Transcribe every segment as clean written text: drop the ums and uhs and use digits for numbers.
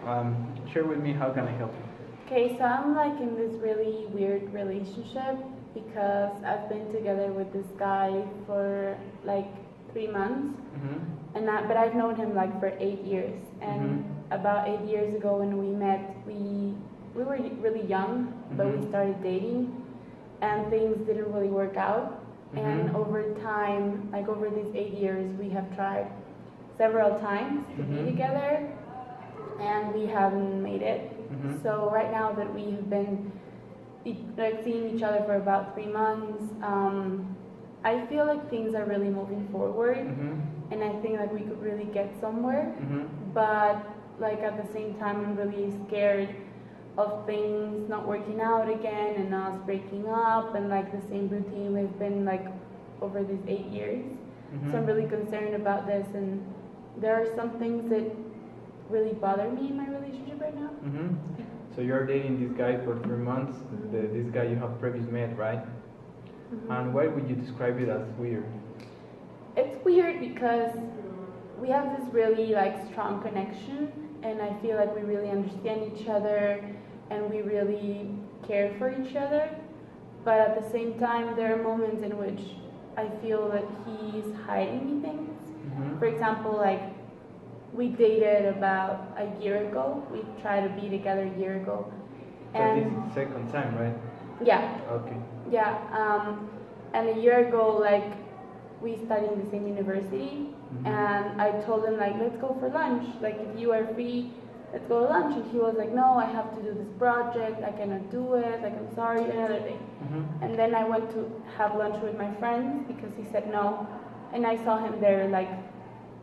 Share with me how can I help you. Okay, so I'm like in this really weird relationship because I've been together with this guy for like 3 months, but I've known him like for 8 years. And about 8 years ago when we met, we were really young, but we started dating, and things didn't really work out. And over time, like over these 8 years, we have tried several times to be together, and we haven't made it. So right now that we have been like seeing each other for about 3 months, I feel like things are really moving forward, and I think like we could really get somewhere. But like at the same time, I'm really scared of things not working out again and us breaking up and like the same routine we've been like over these 8 years. So I'm really concerned about this, and there are some things that really bother me in my relationship right now. So you're dating this guy for 3 months, this guy you have previously met, right? And why would you describe it as weird? It's weird because we have this really like strong connection, and I feel like we really understand each other and we really care for each other. But at the same time, there are moments in which I feel that he's hiding me things. For example, like we dated about a year ago. We tried to be together a year ago. So this is the second time, right? Yeah. Okay. Yeah. And a year ago, like we studied in the same university, and I told him like, let's go for lunch. Like if you are free, let's go to lunch. And he was like, no, I have to do this project. I cannot do it. Like I'm sorry, another day. And then I went to have lunch with my friends because he said no, and I saw him there like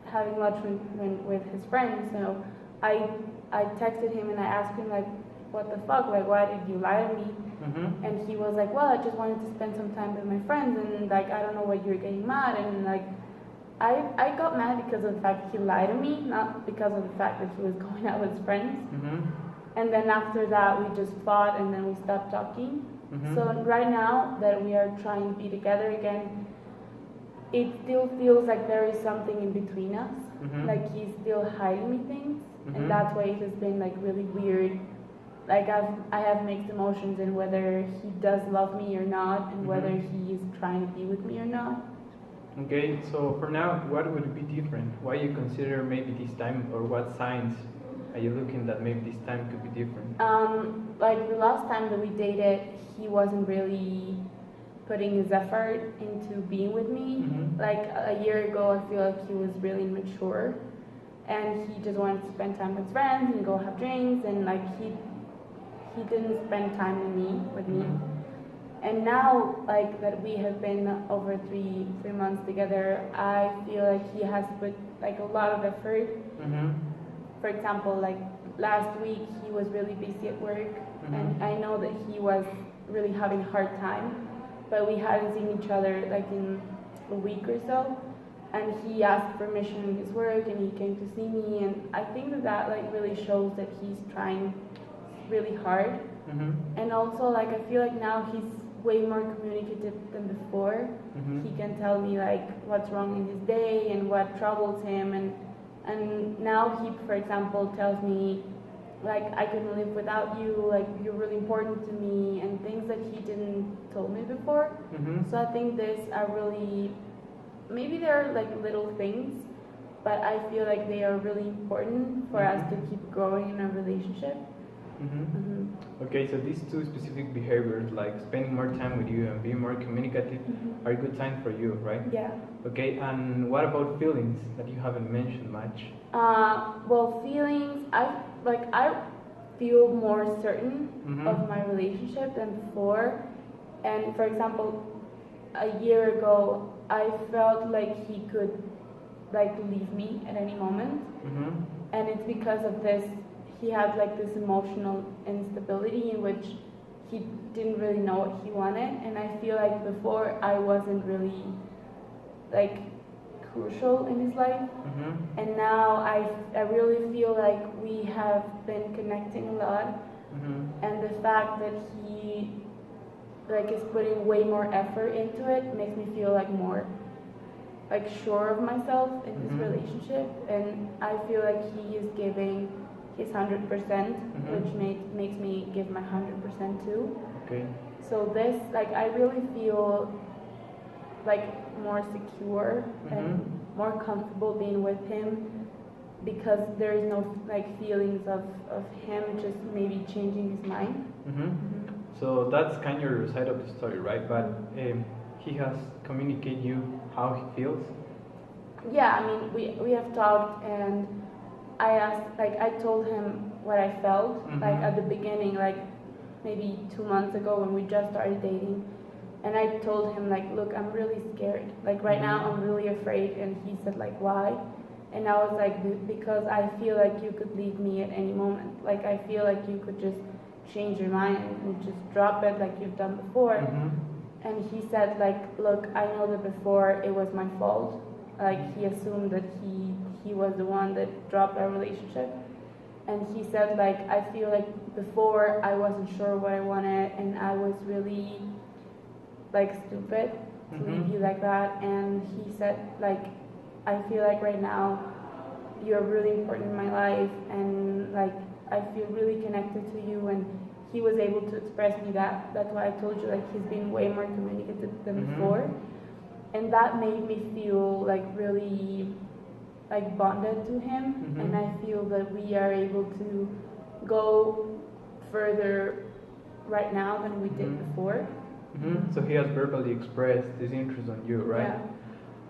having lunch with his friends. So I texted him and I asked him like, what the fuck, like why did you lie to me? And he was like, well, I just wanted to spend some time with my friends, and like I don't know why you're getting mad. And like I got mad because of the fact he lied to me, not because of the fact that he was going out with his friends. And then after that we just fought, and then we stopped talking. So right now that we are trying to be together again, it still feels like there is something in between us. Like he's still hiding me things, and that's why it has been like really weird. Like I have mixed emotions in whether he does love me or not, and whether he is trying to be with me or not. Okay, so for now, what would be different? Why you consider maybe this time, or what signs are you looking that maybe this time could be different? Like the last time that we dated, he wasn't really putting his effort into being with me. Like a year ago, I feel like he was really immature, and he just wanted to spend time with friends and go have drinks, and like he didn't spend time with me. And now, like that we have been over three months together, I feel like he has put like a lot of effort. For example, like last week he was really busy at work, and I know that he was really having a hard time, but we hadn't seen each other like in a week or so, and he asked permission in his work, and he came to see me, and I think that like really shows that he's trying really hard. And also like I feel like now he's way more communicative than before. He can tell me like what's wrong in his day and what troubles him, and now he, for example, tells me like I couldn't live without you, like you're really important to me, and things that he didn't told me before. So I think these are really, maybe they're like little things, but I feel like they are really important for us to keep growing in our relationship. Okay, so these two specific behaviors, like spending more time with you and being more communicative, are good signs for you, right? Yeah. Okay, and what about feelings that you haven't mentioned much? Well, feelings, I feel more certain of my relationship than before. And for example, a year ago, I felt like he could like leave me at any moment, and it's because of this. He had like this emotional instability in which he didn't really know what he wanted, and I feel like before I wasn't really like crucial in his life, and now I really feel like we have been connecting a lot, and the fact that he like is putting way more effort into it makes me feel like more like sure of myself in this relationship, and I feel like he is giving his 100%, which makes me give my 100% too. Okay. So this, like, I really feel like more secure and more comfortable being with him because there is no like feelings of him just maybe changing his mind. So that's kind of your side of the story, right? But he has communicated you how he feels. Yeah, I mean, we have talked, and I asked, like, I told him what I felt, like at the beginning, like maybe 2 months ago when we just started dating, and I told him like, look, I'm really scared. Like right now, I'm really afraid, and he said like, why? And I was like, because I feel like you could leave me at any moment. Like I feel like you could just change your mind and just drop it like you've done before. And he said like, look, I know that before it was my fault. Like he assumed that he was the one that dropped our relationship. And he said like, I feel like before I wasn't sure what I wanted and I was really like stupid to leave you like that. And he said like, I feel like right now you're really important in my life and like I feel really connected to you. And he was able to express me that. That's why I told you like he's been way more communicative than before. And that made me feel like really like bonded to him. And I feel that we are able to go further right now than we did before. So he has verbally expressed his interest on you, right? Yeah.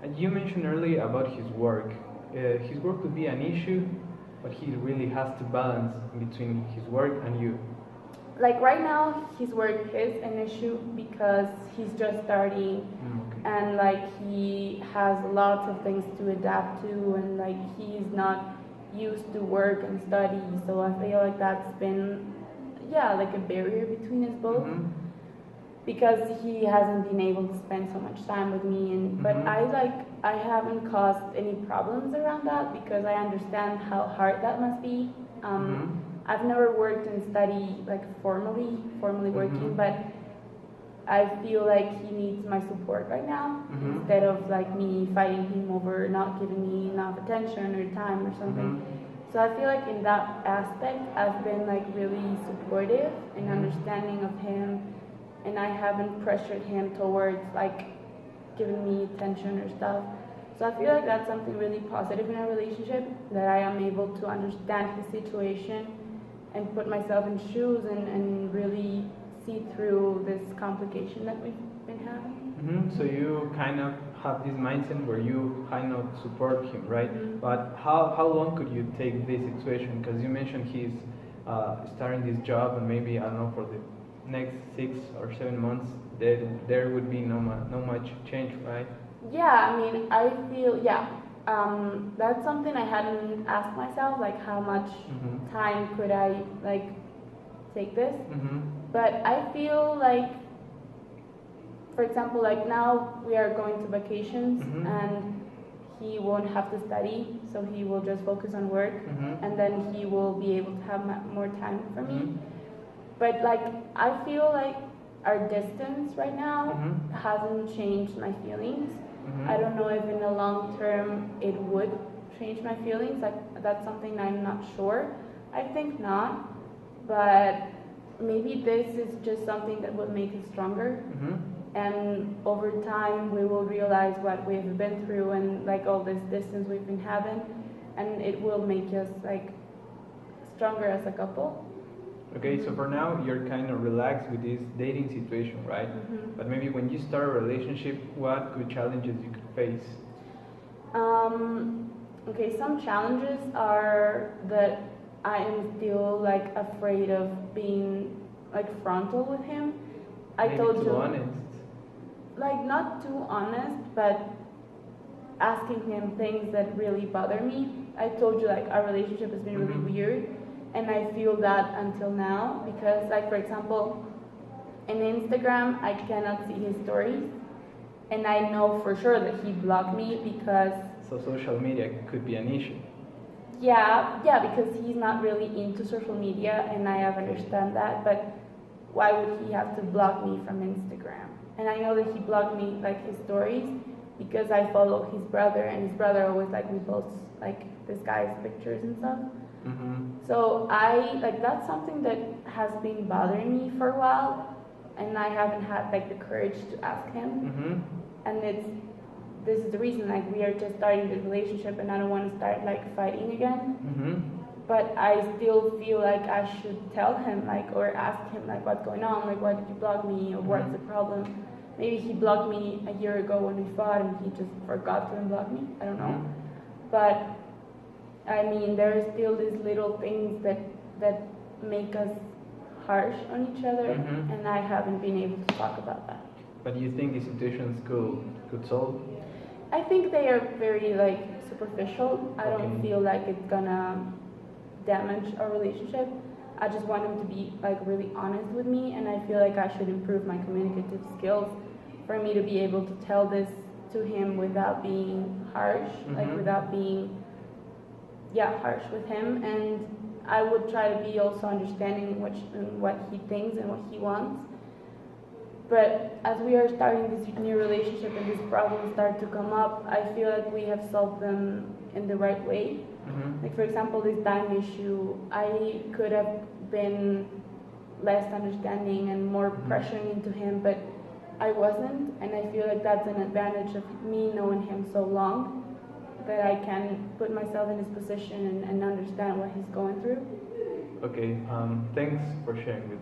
And you mentioned earlier about his work. His work could be an issue, but he really has to balance between his work and you. Like right now, his work is an issue because he's just starting, and like he has lots of things to adapt to, and like he's not used to work and study. So I feel like that's been, yeah, like a barrier between us both. Because he hasn't been able to spend so much time with me, and but I haven't caused any problems around that because I understand how hard that must be. I've never worked and studied like formally working, but I feel like he needs my support right now instead of like me fighting him over not giving me enough attention or time or something. So I feel like in that aspect I've been like really supportive and understanding of him. And I haven't pressured him towards like giving me attention or stuff. So I feel like that's something really positive in our relationship, that I am able to understand his situation and put myself in shoes and really see through this complication that we've been having. So you kind of have this mindset where you kind of support him, right? But how long could you take this situation? Because you mentioned he's starting this job, and maybe, I don't know, for the next 6 or 7 months there would be no much change, right? Yeah, I mean, I feel, that's something I hadn't asked myself, like how much time could I like take this. But I feel like, for example, like now we are going to vacations and he won't have to study, so he will just focus on work, and then he will be able to have more time for me. But like I feel like our distance right now hasn't changed my feelings. I don't know if in the long term it would change my feelings. Like that's something I'm not sure. I think not, but maybe this is just something that will make us stronger. And over time we will realize what we've been through and like all this distance we've been having, and it will make us like stronger as a couple. Okay, so for now you're kind of relaxed with this dating situation, right? But maybe when you start a relationship, what good challenges you could face? Okay, some challenges are that I am still like afraid of being like frontal with him. Maybe told too you, honest. like not too honest, but asking him things that really bother me. I told you like our relationship has been really weird. And I feel that until now because, like, for example, in Instagram, I cannot see his stories. And I know for sure that he blocked me because... So social media could be an issue. Yeah, because he's not really into social media, and I have understand that. But why would he have to block me from Instagram? And I know that he blocked me, like, his stories because I follow his brother, and his brother always, like, reposts, like, this guy's pictures and stuff. So that's something that has been bothering me for a while, and I haven't had like the courage to ask him. And this is the reason, like, we are just starting the relationship, and I don't want to start like fighting again. But I still feel like I should tell him, like, or ask him, like, what's going on, like, why did you block me, or what's the problem? Maybe he blocked me a year ago when we fought, and he just forgot to unblock me. I don't know. But I mean, there are still these little things that make us harsh on each other, and I haven't been able to talk about that. But you think these situations could solve? I think they are very like superficial. I don't feel like it's gonna damage our relationship. I just want him to be like really honest with me, and I feel like I should improve my communicative skills for me to be able to tell this to him without being harsh, like without being harsh with him. And I would try to be also understanding in what he thinks and what he wants. But as we are starting this new relationship and these problems start to come up, I feel like we have solved them in the right way. Like, for example, this time issue, I could have been less understanding and more pressuring into him, but I wasn't, and I feel like that's an advantage of me knowing him so long, that I can put myself in his position and understand what he's going through. Okay, thanks for sharing with me.